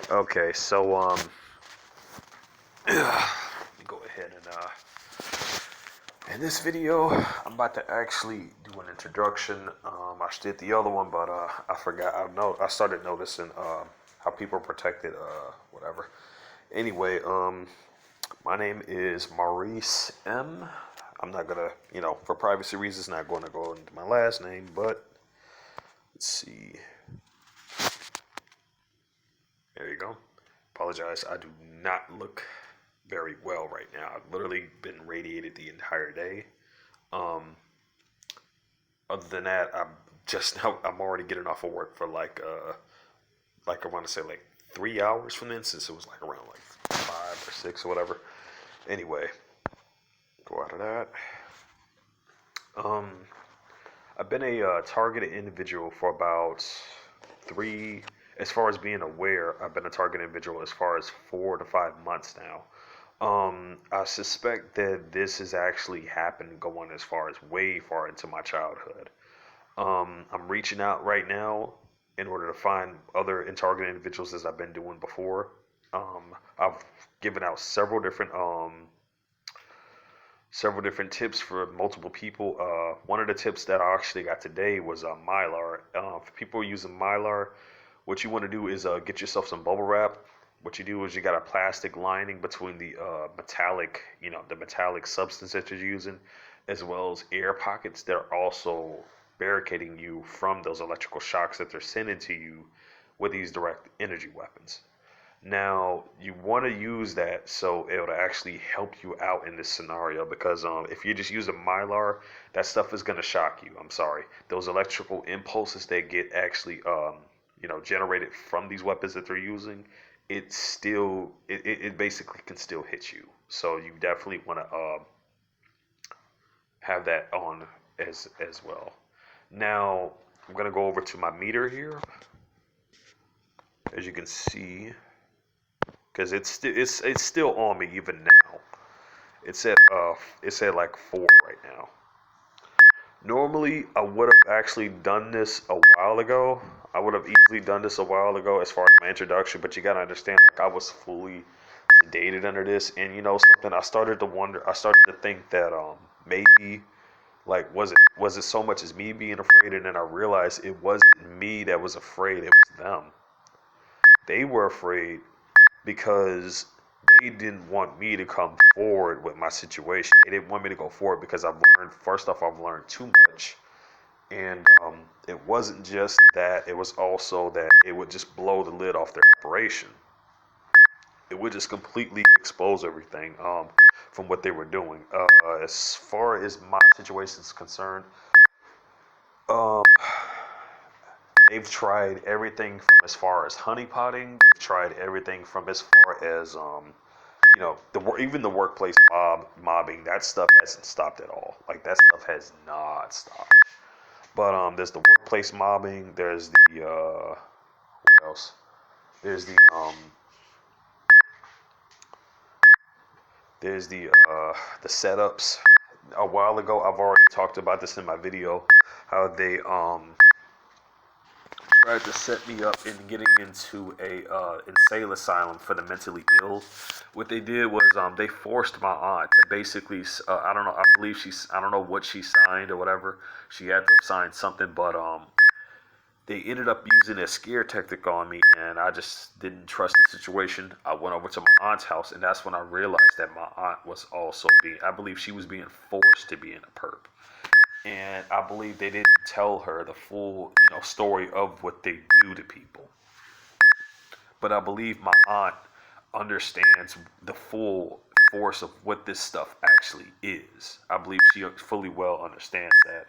Okay, so let me go ahead and in this video, I'm about to actually do an introduction. I did the other one, but I forgot. I started noticing how people protected whatever. Anyway, my name is Maurice M. I'm not gonna, for privacy reasons, not going to go into my last name, but let's see. There you go. Apologize. I do not look very well right now. I've literally been radiated the entire day. Um, Other than that, I'm already getting off of work for like I want to say like 3 hours from then, since it was like around like 5 or 6 or whatever. Anyway, go out of that. Um, I've been a targeted individual for about three. As far as being aware, I've been a targeted individual as far as 4 to 5 months now. I suspect that this has actually happened going as far as way far into my childhood. I'm reaching out right now in order to find other targeted individuals as I've been doing before. I've given out several different tips for multiple people. One of the tips that I actually got today was Mylar. For people using Mylar, what you want to do is get yourself some bubble wrap. What you do is you got a plastic lining between the metallic substance that you're using, as well as air pockets that are also barricading you from those electrical shocks that they're sending to you with these direct energy weapons. Now, you want to use that so it'll actually help you out in this scenario, because if you just use a Mylar, that stuff is going to shock you. I'm sorry. Those electrical impulses that get actually generated from these weapons that they're using, it basically can still hit you. So you definitely want to have that on as well. Now, I'm going to go over to my meter here. As you can see, because it's still on me even now. It's at like 4 right now. Normally, I would have actually done this a while ago. I would have easily done this a while ago as far as my introduction, but you gotta understand, like, I was fully sedated under this, and something. I started to wonder. I started to think that maybe, like, was it so much as me being afraid, and then I realized it wasn't me that was afraid. It was them. They were afraid because they didn't want me to come forward with my situation. They didn't want me to go forward because I've learned too much. And it wasn't just that, it was also that it would just blow the lid off their operation. It would just completely expose everything from what they were doing. As far as my situation is concerned, um, they've tried everything from as far as honeypotting. They've tried everything from as far as even the workplace mobbing. That stuff hasn't stopped at all. Like, that stuff has not stopped. But there's the workplace mobbing. There's the what else? There's the setups. A while ago, I've already talked about this in my video, how they tried to set me up in getting into a insane asylum for the mentally ill. What they did was they forced my aunt to basically I don't know, I don't know what she signed or whatever. She had to sign something, but they ended up using a scare tactic on me, and I just didn't trust the situation. I went over to my aunt's house, and that's when I realized that my aunt was also I believe she was being forced to be in a perp. And I believe they didn't tell her the full, story of what they do to people. But I believe my aunt understands the full force of what this stuff actually is. I believe she fully well understands that.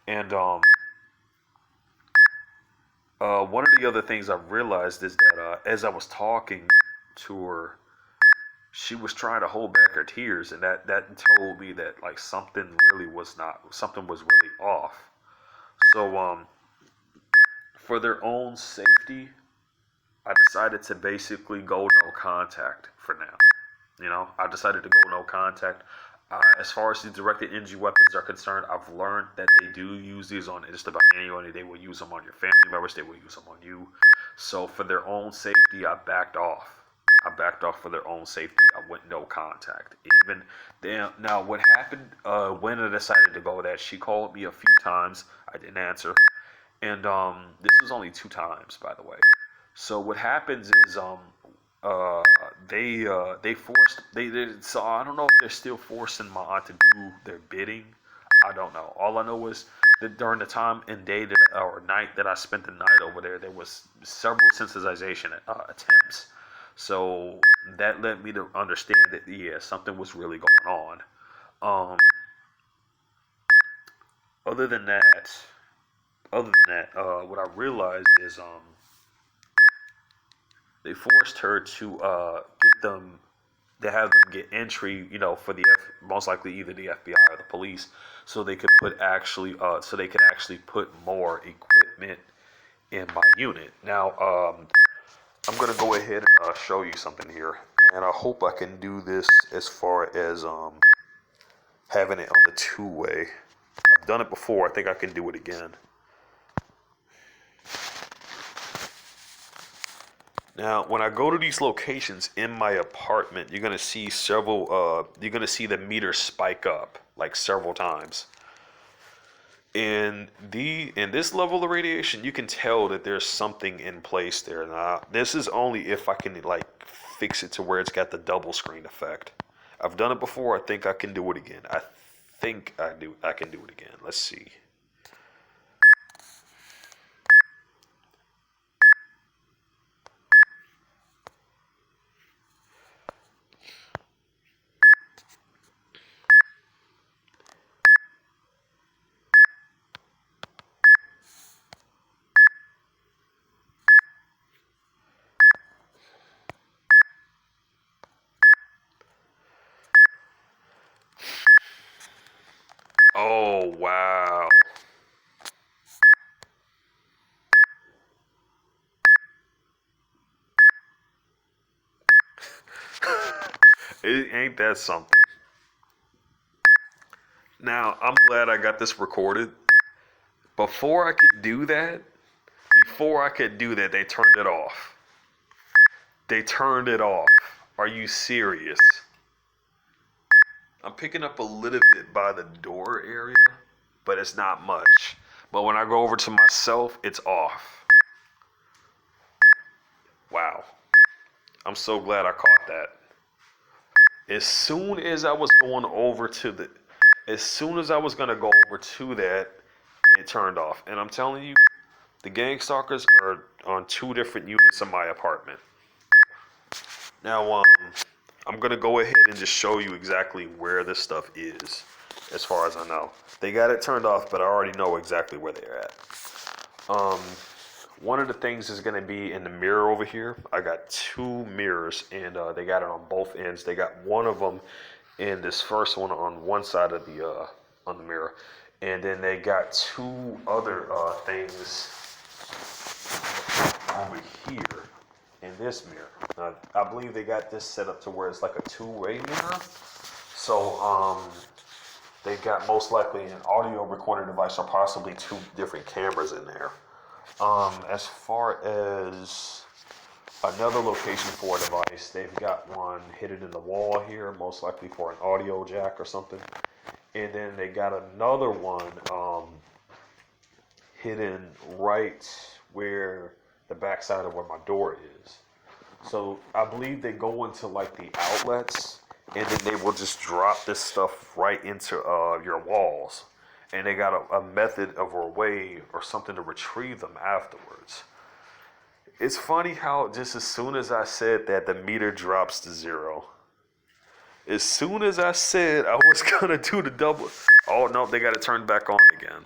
And one of the other things I've realized is that as I was talking to her, she was trying to hold back her tears, and that told me that, like, something was really off. So for their own safety, I decided to basically go no contact for now. I decided to go no contact. As far as the directed energy weapons are concerned, I've learned that they do use these on just about anyone. They will use them on your family members. They will use them on you. So for their own safety, I backed off. I backed off for their own safety. I went no contact. Even then, now what happened when I decided to go that she called me a few times. I didn't answer, and this was only 2 times, by the way. So what happens is uh, they forced they so I don't know if they're still forcing my aunt to do their bidding. I don't know. All I know is that during the time and day that or night that I spent the night over there, there was several sensitization attempts. So that led me to understand that yeah, something was really going on. Other than that, what I realized is they forced her to get them to have them get entry, for the most likely either the FBI or the police, so they could actually put more equipment in my unit. Now, I'm gonna go ahead and show you something here, and I hope I can do this as far as having it on the two-way. I've done it before. I think I can do it again. Now, when I go to these locations in my apartment, you're gonna see you're gonna see the meter spike up like several times. In this level of radiation, you can tell that there's something in place there. Now, this is only if I can like fix it to where it's got the double screen effect. I've done it before. I think I can do it again. I think I can do it again. Let's see. Oh wow. It ain't that something. Now, I'm glad I got this recorded. Before I could do that, they turned it off. They turned it off. Are you serious? I'm picking up a little bit by the door area, but it's not much. But when I go over to myself, it's off. Wow. I'm so glad I caught that. As soon as I was going over to the, as soon as I was going to go over to that, it turned off. And I'm telling you, the gang stalkers are on 2 different units of my apartment. Now, I'm gonna go ahead and just show you exactly where this stuff is, as far as I know. They got it turned off, but I already know exactly where they're at. Um, One of the things is gonna be in the mirror over here. I got 2 mirrors, and they got it on both ends. They got one of them in this first one on one side of the on the mirror, and then they got 2 other things over here in this mirror. I believe they got this set up to where it's like a 2-way mirror. So they got most likely an audio recorder device or possibly 2 different cameras in there. As far as another location for a device, they've got one hidden in the wall here, most likely for an audio jack or something. And then they got another one hidden right where the backside of where my door is. So I believe they go into like the outlets, and then they will just drop this stuff right into your walls. And they got a method of a way or something to retrieve them afterwards. It's funny how just as soon as I said that, the meter drops to 0. As soon as I said I was gonna do the double, oh no, they got it turned back on again.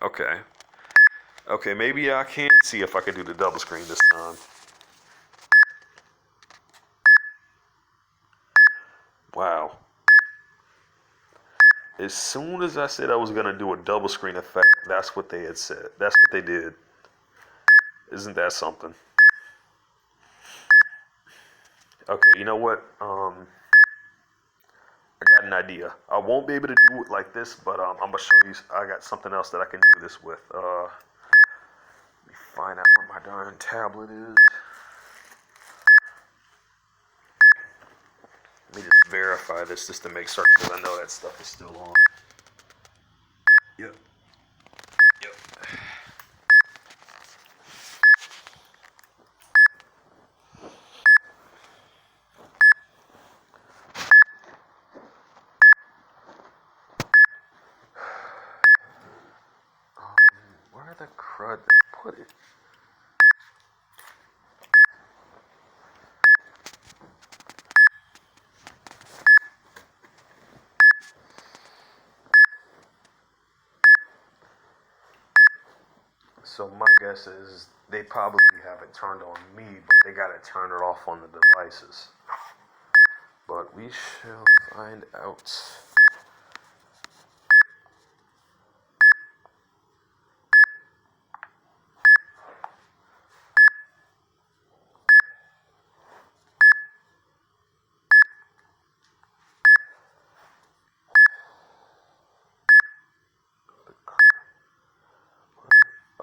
Okay. Okay, maybe I can see if I can do the double screen this time. Wow. As soon as I said I was gonna do a double screen effect, that's what they had said. That's what they did. Isn't that something? Okay, you know what? I got an idea. I won't be able to do it like this, but I'm gonna show you. I got something else that I can do this with. Let me find out where my darn tablet is. Let me just verify this just to make certain because I know that stuff is still on. Yep. Yep. Where the crud did I put it? So my guess is they probably have it turned on me, but they got to turn it off on the devices. But we shall find out.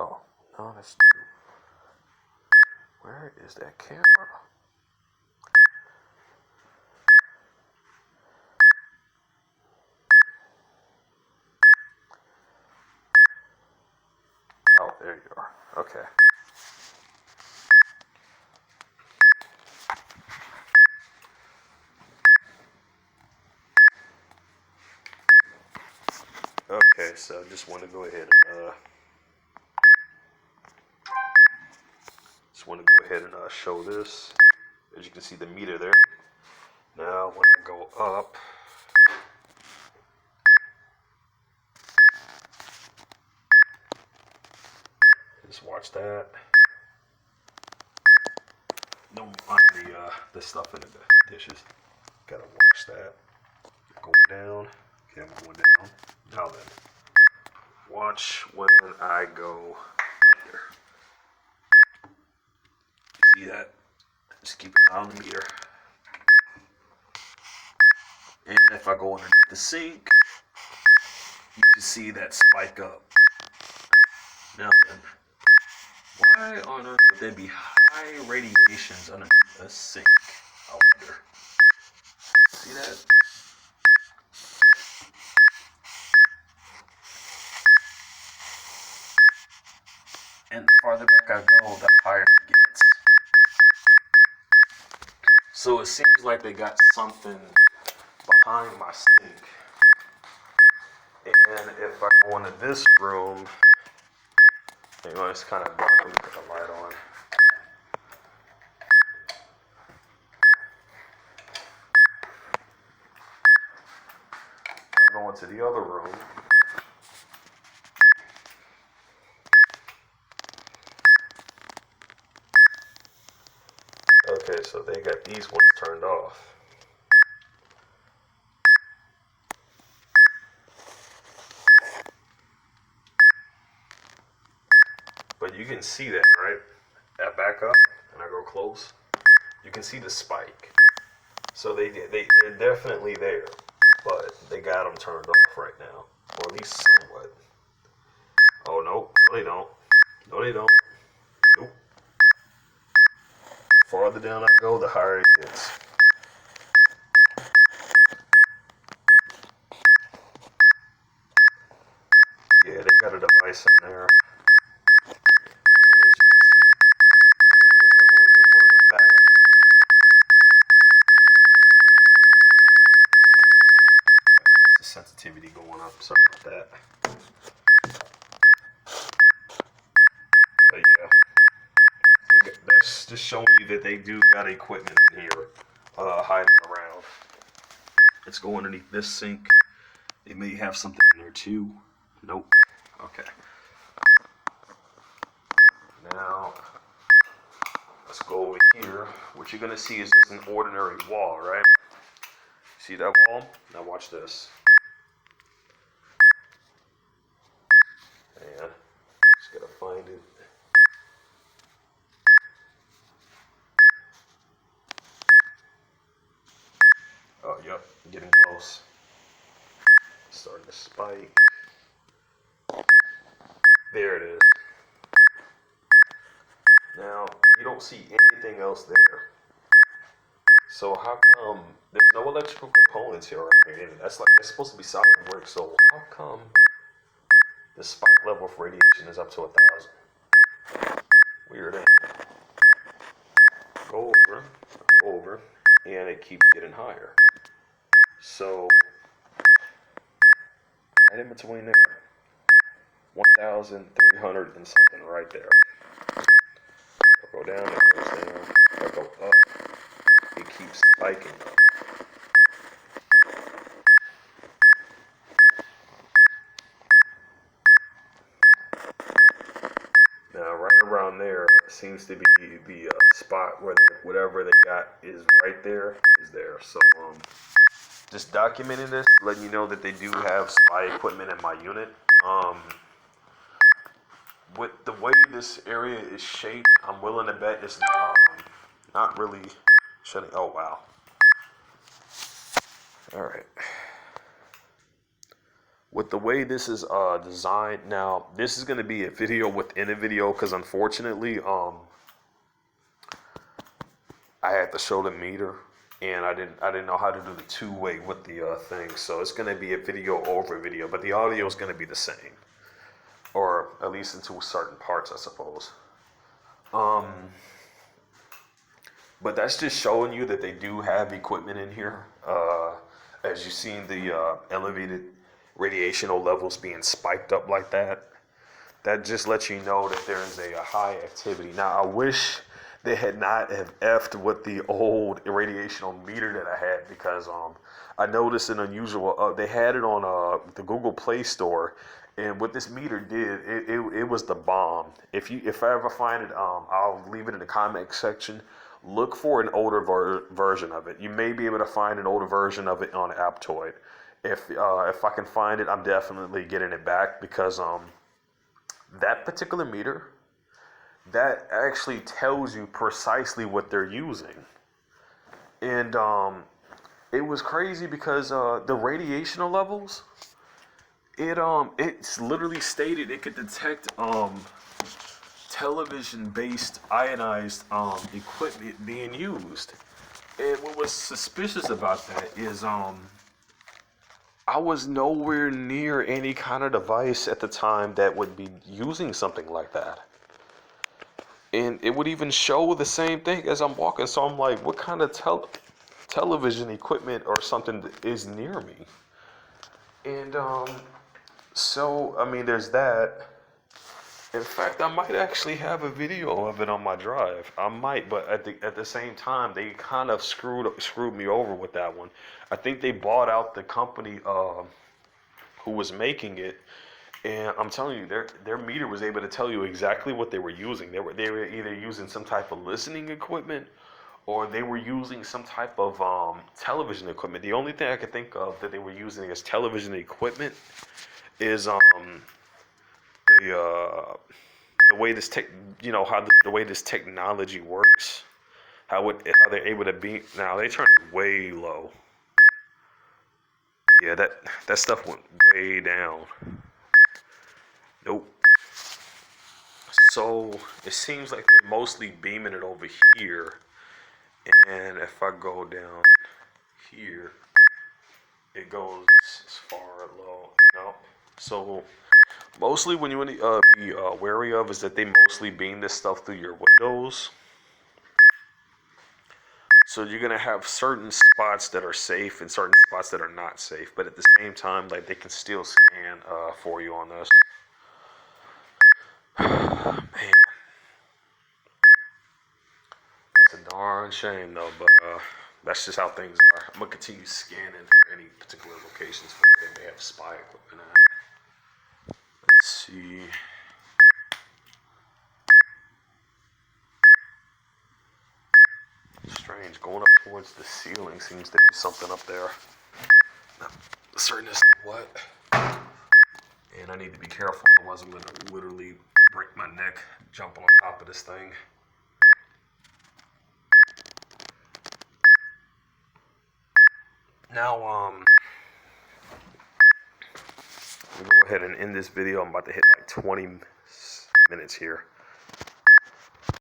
Oh, no, that's true. Where is that camera? Oh, there you are. Okay. Okay, so I just want to go ahead and show this. As you can see the meter there. Now when I go up, just watch that. Don't mind the stuff in the dishes. Gotta watch that. Going down. Okay, I'm going down. Now then, watch when I go under. See that? Just keep an eye on the meter. And if I go underneath the sink, you can see that spike up. Now then, why on earth would there be high radiations underneath a sink? I wonder. See that? And the farther back I go, the higher it gets. So it seems like they got something behind my sink. And if I go into this room, you know, it's kind of dark. Let me put the light on. I go into the other room. Okay, so they got these ones turned off. But you can see that, right? I back up and I go close. You can see the spike. So they're definitely there, but they got them turned off right now, or at least somewhat. Oh no, no they don't. No they don't. Nope. The farther down I go, the higher it gets. Yeah, they got a device in there. And as you can see, and if I go a bit further back, that's the sensitivity going up. Sorry about that. But yeah, that's just showing you that they do got equipment in here hiding around. Let's go underneath this sink. They may have something in there too. Nope. Okay. Now, let's go over here. What you're going to see is just an ordinary wall, right? See that wall? Now watch this. And just got to find it. Oh, yep. Getting close. Starting to spike. There it is. Now, you don't see anything else there. So how come there's no electrical components here around here? And that's supposed to be solid brick. So how come the spike level for radiation is up to 1,000? Weird, ain't it? Go over, and it keeps getting higher. So right in between there, 1,300 and something right there. I'll go down, it goes down. I'll go up, it keeps spiking up. Now, right around there seems to be the spot where whatever they got is right there is there. So, just documenting this, letting you know that they do have spy equipment in my unit. With the way this area is shaped, I'm willing to bet it's not really shutting. Oh, wow. All right. With the way this is designed, now this is going to be a video within a video because unfortunately, I had to show the meter and I didn't know how to do the two-way with the thing, so it's going to be a video over video, but the audio is going to be the same, or at least into certain parts, I suppose. But that's just showing you that they do have equipment in here. As you've seen the elevated radiational levels being spiked up like that, that just lets you know that there is a high activity. Now, I wish they had not have effed with the old radiational meter that I had, because I noticed an unusual. They had it on the Google Play Store, and what this meter did, it was the bomb. If I ever find it, I'll leave it in the comment section. Look for an older version of it. You may be able to find an older version of it on Aptoid. If I can find it, I'm definitely getting it back, because that particular meter, that actually tells you precisely what they're using. And it was crazy because the radiational levels, it's literally stated it could detect television-based ionized equipment being used. And what was suspicious about that is I was nowhere near any kind of device at the time that would be using something like that. And it would even show the same thing as I'm walking. So I'm like, what kind of television equipment or something is near me? And so, I mean, there's that. In fact, I might actually have a video of it on my drive. I might, but at the same time, they kind of screwed me over with that one. I think they bought out the company who was making it, and I'm telling you, their meter was able to tell you exactly what they were using. They were either using some type of listening equipment, or they were using some type of television equipment. The only thing I could think of that they were using as television equipment is the way this the way this technology works, how they're able to be. Now they turned it way low. Yeah, that stuff went way down. Nope. So it seems like they're mostly beaming it over here, and if I go down here, it goes as far low. No. So mostly what you want to be wary of is that they mostly beam this stuff through your windows. So you're going to have certain spots that are safe and certain spots that are not safe. But at the same time, like, they can still scan for you on this. Man. That's a darn shame, though. But that's just how things are. I'm going to continue scanning for any particular locations where they may have spy equipment at. Let's see. Strange. Going up towards the ceiling seems to be something up there. Not certain as to what. And I need to be careful, otherwise I'm going to literally break my neck jumping on top of this thing. Now, I'm going to go ahead and end this video. I'm about to hit like 20 minutes here.